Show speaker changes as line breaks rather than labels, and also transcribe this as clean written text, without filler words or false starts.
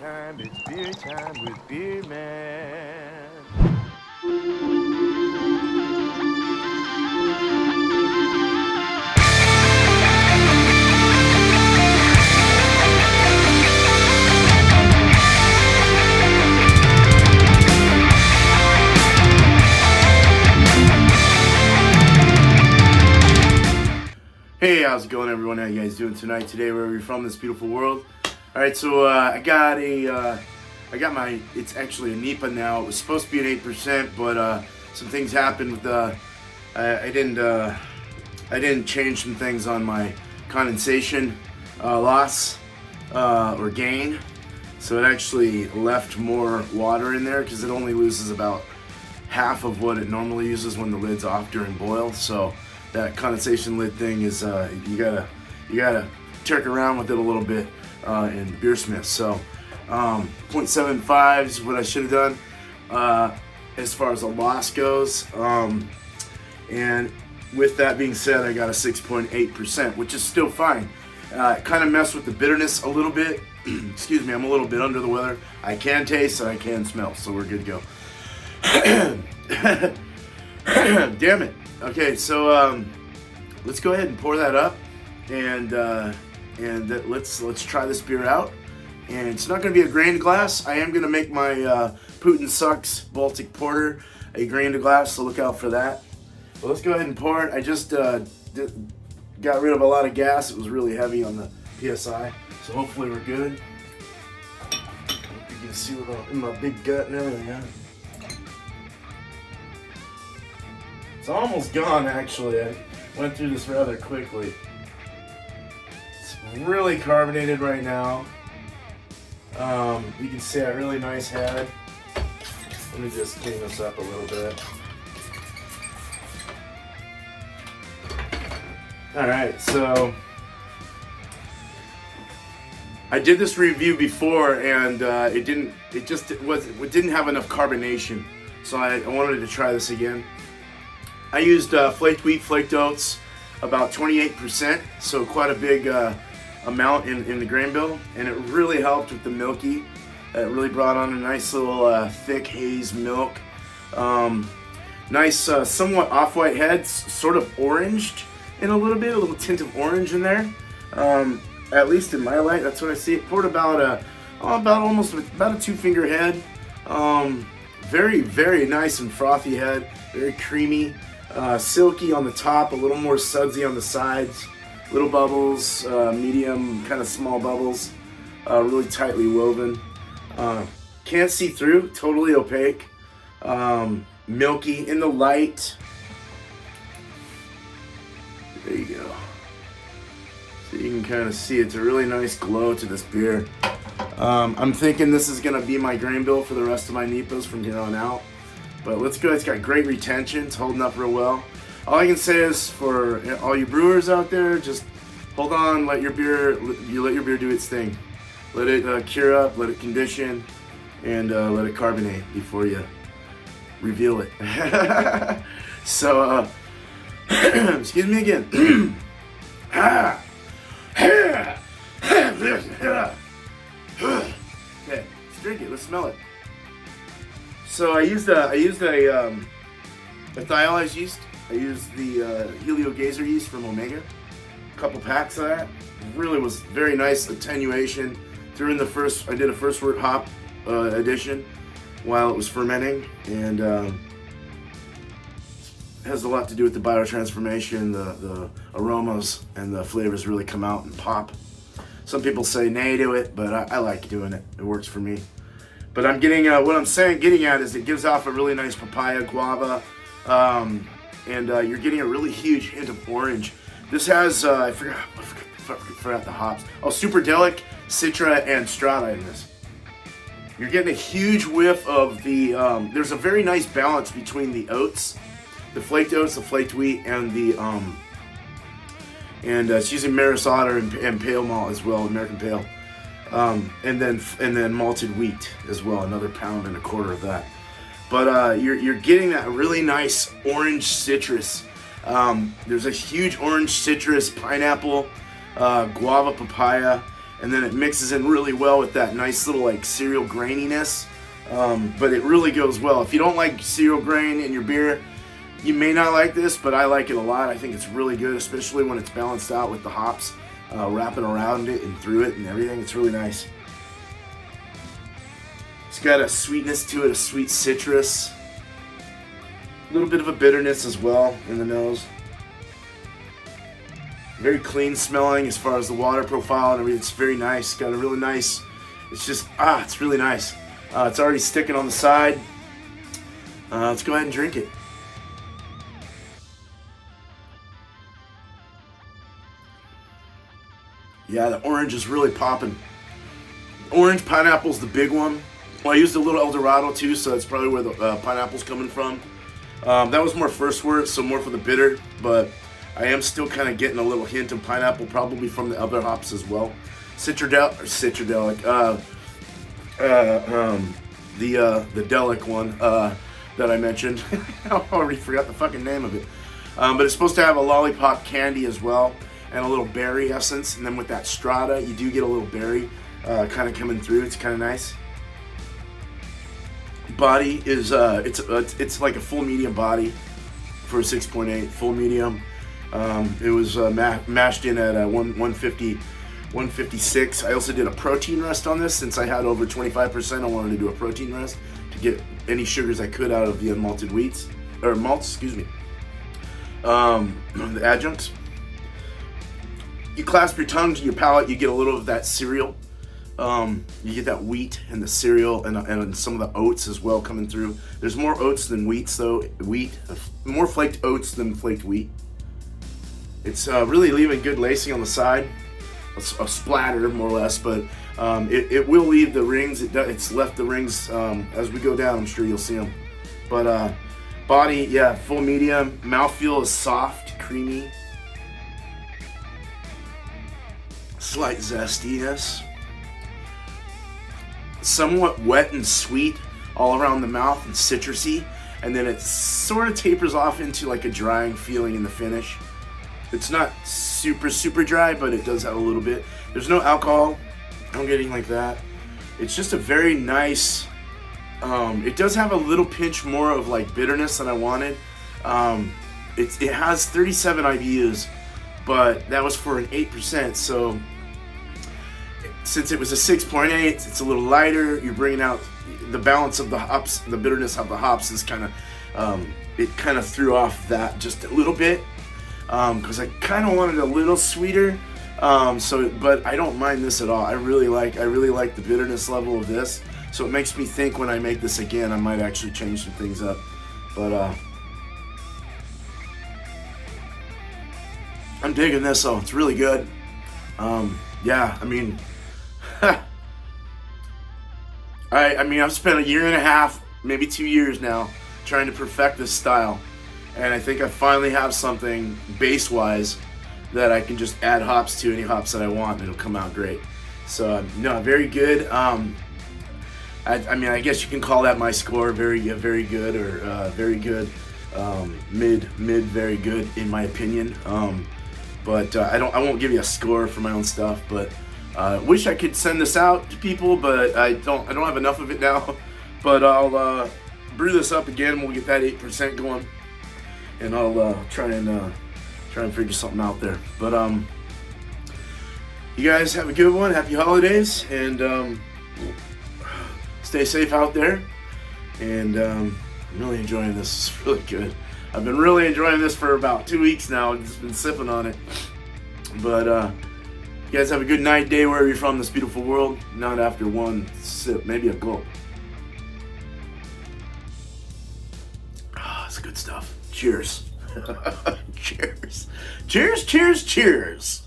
It's beer time with Beer Man. Hey, how's it going, everyone? How you guys doing tonight? Today, wherever you're from, this beautiful world. All right, so I got my. It's actually a NEIPA now. It was supposed to be an 8%, but some things happened with the. I didn't change some things on my condensation loss or gain, so it actually left more water in there because it only loses about half of what it normally uses when the lid's off during boil. So that condensation lid thing is you gotta jerk around with it a little bit in beersmith. So 0.75 is what I should have done as far as the loss goes. And with that being said, I got a 6.8%, which is still fine. It kind of messed with the bitterness a little bit. Excuse me, I'm a little bit under the weather. I can taste and I can smell, so we're good to go. Damn it. Okay, so let's go ahead and pour that up, and let's try this beer out. And it's not going to be a grain glass. I am going to make my Putin Sucks Baltic Porter a grain glass, so look out for that. But let's go ahead and pour it. I just got rid of a lot of gas. It was really heavy on the PSI, so hopefully we're good. You can see what in my big gut and everything. Yeah. It's almost gone, actually. I went through this rather quickly. It's really carbonated right now. You can see a really nice head. Let me just clean this up a little bit. Alright, so I did this review before, and it didn't have enough carbonation, so I wanted to try this again. I used flaked wheat, flaked oats, about 28%, so quite a big amount in the grain bill, and it really helped with the milky. It really brought on a nice little thick haze milk. Nice, somewhat off-white heads, sort of oranged in a little tint of orange in there. At least in my light, that's what I see. It poured about almost about a 2-finger head. Very, very nice and frothy head, very creamy. Silky on the top, a little more sudsy on the sides, little bubbles, medium, kind of small bubbles, really tightly woven. Can't see through, totally opaque, milky in the light. There you go. So you can kind of see it's a really nice glow to this beer. I'm thinking this is going to be my grain bill for the rest of my NEIPAs from here on out. But let's go. It's got great retention. It's holding up real well. All I can say is for all you brewers out there, just hold on. Let your beer do its thing. Let it cure up. Let it condition, and let it carbonate before you reveal it. So, excuse me again. Okay, let's drink it. Let's smell it. So I used a thiolized yeast. I used the Helio Gazer yeast from Omega. A couple packs of that. Really was very nice attenuation. Threw in I did a first wort hop addition while it was fermenting, and has a lot to do with the biotransformation. The aromas and the flavors really come out and pop. Some people say nay to it, but I like doing it. It works for me. But I'm getting what I'm getting at is it gives off a really nice papaya, guava, and you're getting a really huge hint of orange. This has I forgot the hops. Oh, Superdelic, Citra, and Strata in this. You're getting a huge whiff of the. There's a very nice balance between the oats, the flaked oats, the flaked wheat, and the it's using Maris Otter and pale malt as well, American Pale. And then malted wheat as well, another 1.25 pounds of that. But you're getting that really nice orange citrus. There's a huge orange citrus, pineapple, guava, papaya, and then it mixes in really well with that nice little like cereal graininess. But it really goes well. If you don't like cereal grain in your beer, you may not like this, but I like it a lot. I think it's really good, especially when it's balanced out with the hops wrapping around it and through it and everything. It's really nice. It's got a sweetness to it, a sweet citrus. A little bit of a bitterness as well in the nose. Very clean smelling as far as the water profile and everything. It's very nice. Got a really nice, it's just, it's really nice. It's already sticking on the side. Let's go ahead and drink it. Yeah, the orange is really popping. Orange, pineapple's the big one. Well, I used a little Eldorado too, so that's probably where the pineapple's coming from. That was more first word, so more for the bitter, but I am still kind of getting a little hint of pineapple, probably from the other hops as well. Citradelic, the Delic one that I mentioned. I already forgot the fucking name of it. But it's supposed to have a lollipop candy as well, and a little berry essence, and then with that strata, you do get a little berry kind of coming through. It's kind of nice. Body is it's like a full medium body for a 6.8 full medium. It was mashed in at 150, 156. I also did a protein rest on this since I had over 25%. I wanted to do a protein rest to get any sugars I could out of the unmalted wheats or malts. Excuse me. The adjuncts. You clasp your tongue to your palate. You get a little of that cereal. You get that wheat and the cereal and some of the oats as well coming through. There's more oats than wheats though. More flaked oats than flaked wheat. It's really leaving good lacing on the side. A splatter more or less, but it will leave the rings. It's left the rings as we go down. I'm sure you'll see them. But body, yeah, full medium. Mouthfeel is soft, creamy. Slight zestiness. Somewhat wet and sweet all around the mouth and citrusy, and then it sort of tapers off into like a drying feeling in the finish. It's not super dry, but it does have a little bit. There's no alcohol I'm getting like that. It's just a very nice, it does have a little pinch more of like bitterness than I wanted. It has 37 IBUs, but that was for an 8%, so since it was a 6.8, it's a little lighter. You're bringing out the balance of the hops, the bitterness of the hops is kind of, it kind of threw off that just a little bit, because I kind of wanted a little sweeter. But I don't mind this at all. I really like the bitterness level of this. So it makes me think when I make this again, I might actually change some things up. But I'm digging this though. It's really good. Yeah, I mean. I've spent a year and a half, maybe 2 years now, trying to perfect this style, and I think I finally have something base-wise that I can just add hops to, any hops that I want, and it'll come out great. So no, very good. I guess you can call that my score, very good, or very good, mid, very good in my opinion. But I won't give you a score for my own stuff, but. Wish I could send this out to people, but I don't have enough of it now. But I'll brew this up again. We'll get that 8% going, and I'll try and figure something out there. But you guys have a good one. Happy holidays, and stay safe out there. And I'm really enjoying this. It's really good. I've been really enjoying this for about 2 weeks now. I've just been sipping on it. But you guys have a good night, day, wherever you're from, this beautiful world. Not after one sip, maybe a gulp. It's good stuff. Cheers. Cheers. Cheers, cheers, cheers.